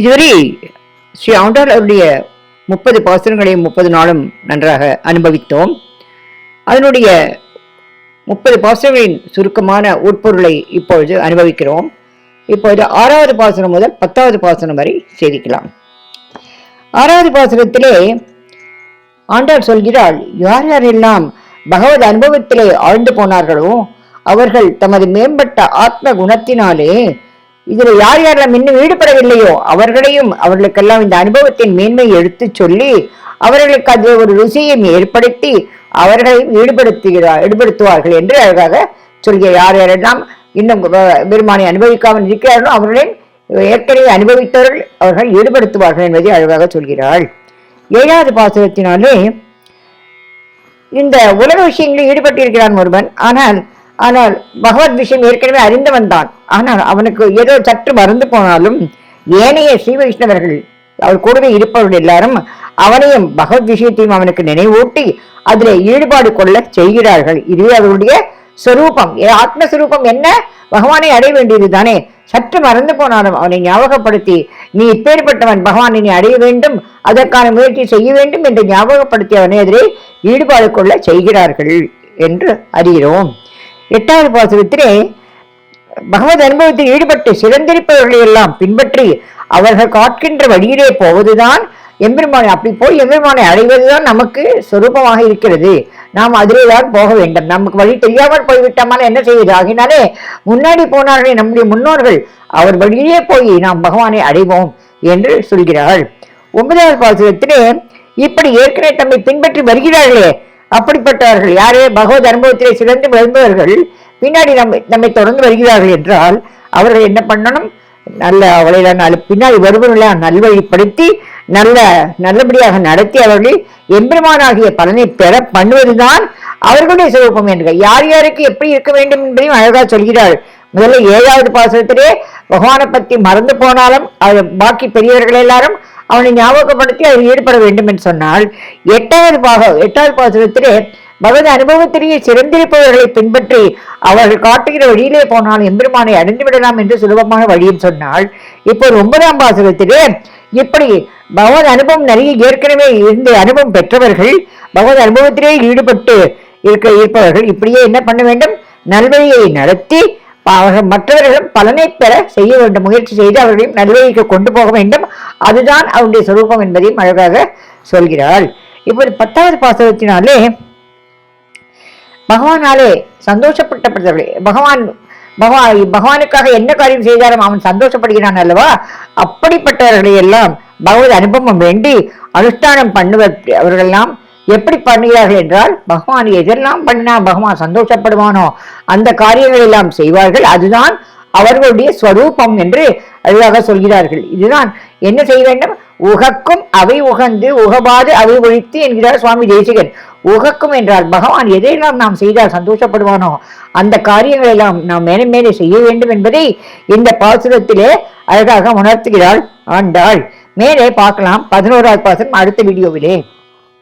இதுவரை ஸ்ரீ ஆண்டாள் அவருடைய 30 பாசுரங்களையும் 30 நாளும் நன்றாக அனுபவித்தோம். அதனுடைய 30 பாசுரங்களின் சுருக்கமான உட்பொருளை இப்பொழுது அனுபவிக்கிறோம். இப்பொழுது 6வது பாசுரம் முதல் 10வது பாசுரம் வரை சேவிக்கலாம். 6வது பாசுரத்திலே ஆண்டாள் சொல்கிறாள், யார் யாரெல்லாம் பகவத் அனுபவத்திலே ஆழ்ந்து போனார்களோ அவர்கள் தமது மேம்பட்ட ஆத்ம குணத்தினாலே இதில் யார் யாரெல்லாம் இன்னும் ஈடுபடவில்லையோ அவர்களுக்கெல்லாம் இந்த அனுபவத்தின் மேன்மையை எடுத்து சொல்லி அவர்களுக்கு அது ஒரு ருசியை ஏற்படுத்தி அவர்களையும் ஈடுபடுத்துவார்கள் என்று அழகாக சொல்கிறார். யார் யாரெல்லாம் இன்னும் பெருமானை அனுபவிக்காமல் இருக்கிறார்களோ அவர்களையும் ஏற்கனவே அனுபவித்தவர்கள் அவர்கள் ஈடுபடுத்துவார்கள் என்பதை அழகாக சொல்கிறாள். 7வது பாசுரத்தினாலே இந்த உலக விஷயங்களில் ஈடுபட்டிருக்கிறான் ஒருவன். ஆனால் பகவத் விஷயம் ஏற்கனவே அறிந்தவன் தான். ஆனால் அவனுக்கு ஏதோ சற்று மறந்து போனாலும் ஏனைய ஸ்ரீ வைஷ்ணவர்கள் அவர் கூடவே இருப்பவர்கள் எல்லாரும் அவனையும் பகவத் விஷயத்தையும் அவனுக்கு நினைவூட்டி அதில் ஈடுபாடு கொள்ள செய்கிறார்கள். இதுவே அவருடைய சொரூபம். ஆத்மஸ்வரூபம் என்ன? பகவானை அடைய வேண்டியது தானே. சற்று மறந்து போனாலும் அவனை ஞாபகப்படுத்தி நீ இப்பேற்பட்டவன், பகவானை நீ அடைய வேண்டும், அதற்கான முயற்சி செய்ய வேண்டும் என்று ஞாபகப்படுத்தி அவனை அதிலே ஈடுபாடு கொள்ள செய்கிறார்கள் என்று அறிகிறோம். 8வது பாசுரத்திலே பகவத் அனுபவத்தில் ஈடுபட்டு சிறந்திருப்பவர்களை எல்லாம் பின்பற்றி அவர்கள் காட்கின்ற வழியிலே போவதுதான் எம்பெருமானை, அப்படி போய் எம்பெருமானை அடைவதுதான் நமக்கு சொரூபமாக இருக்கிறது. நாம் அதிலே தான் போக வேண்டும். நமக்கு வழி தெரியாமல் போய்விட்டோம்னா என்ன செய்வது? ஆகினாலே முன்னாடி போனார்களே நம்முடைய முன்னோர்கள், அவர் வழியிலே போய் நாம் பகவானை அடைவோம் என்று சொல்கிறாள். 9வது பாசுரத்திலே இப்படி ஏற்கனவே தம்மை பின்பற்றி வருகிறார்களே அப்படிப்பட்டவர்கள் யாரே பகவத் அனுபவத்திலே சிறந்து விளங்குபவர்கள் பின்னாடி நம்மை தொடர்ந்து வருகிறார்கள் என்றால் அவர்கள் என்ன பண்ணணும்? அவளை பின்னாடி வருபவர்களை நல்வழிப்படுத்தி நல்லபடியாக நடத்தி அவர்கள் எம்பெருமானாகிய பலனை பெற பண்ணுவதுதான் அவர்களுடைய சுரூபம் என்று யார் யாருக்கு எப்படி இருக்க வேண்டும் என்பதையும் அழகா சொல்கிறாள். முதல்ல 7வது பாசுரத்திலே பகவானை பற்றி மறந்து போனாலும் பாக்கி பெரியவர்கள் எல்லாரும் அவனை ஞாபகப்படுத்தி அதில் ஈடுபட வேண்டும் என்று சொன்னால் 8வது பாசுரத்திலே பகவத் அனுபவத்திலேயே சிறந்திருப்பவர்களை பின்பற்றி அவர்கள் காட்டுகிற வழியிலே போனால் எம்பெருமானை அடைந்து விடலாம் என்று சுலபமான வழியும் சொன்னால், இப்போ 9ஆம் பாசுரத்திலே இப்படி பகவத் அனுபவம் நிறைய ஏற்கனவே இருந்த அனுபவம் பெற்றவர்கள் பகவத் அனுபவத்திலே ஈடுபட்டு இருப்பவர்கள் இப்படியே என்ன பண்ண வேண்டும்? நல்வழியை நடத்தி அவர்கள் மற்றவர்களும் பலனை பெற செய்ய வேண்டும், முயற்சி செய்து அவர்களையும் நல்வழிக்கு கொண்டு போக வேண்டும். அதுதான் அவருடைய சொரூபம் என்பதையும் அழகாக சொல்கிறாள். இப்போது 10வது பாசுரத்தினாலே பகவானாலே சந்தோஷப்பட்டவர்களே பகவானுக்காக என்ன காரியம் செய்தாலும் அவன் சந்தோஷப்படுகிறான் அல்லவா? அப்படிப்பட்டவர்களை எல்லாம் பகவத் அனுபவம் வேண்டி அனுஷ்டானம் அவர்களெல்லாம் எப்படி பண்ணுகிறார்கள் என்றால், பகவான் எதெல்லாம் பண்ணினா பகவான் சந்தோஷப்படுவானோ அந்த காரியங்கள் எல்லாம் செய்வார்கள். அதுதான் அவர்களுடைய ஸ்வரூபம் என்று அழகாக சொல்கிறார்கள். இதுதான் என்ன செய்ய வேண்டும்? உகக்கும் அவை உகந்து உகபாது அவை ஒழித்து என்கிறார் சுவாமி தேசிகன். உகக்கும் என்றால் பகவான் எதையெல்லாம் நாம் செய்தால் சந்தோஷப்படுவானோ அந்த காரியங்கள் எல்லாம் நாம் மேலே மேலே செய்ய வேண்டும் என்பதை இந்த பாசுரத்திலே அழகாக உணர்த்துகிறாள் ஆண்டாள். மேலே பார்க்கலாம் 11வது பாசுரம் அடுத்த வீடியோவிலே.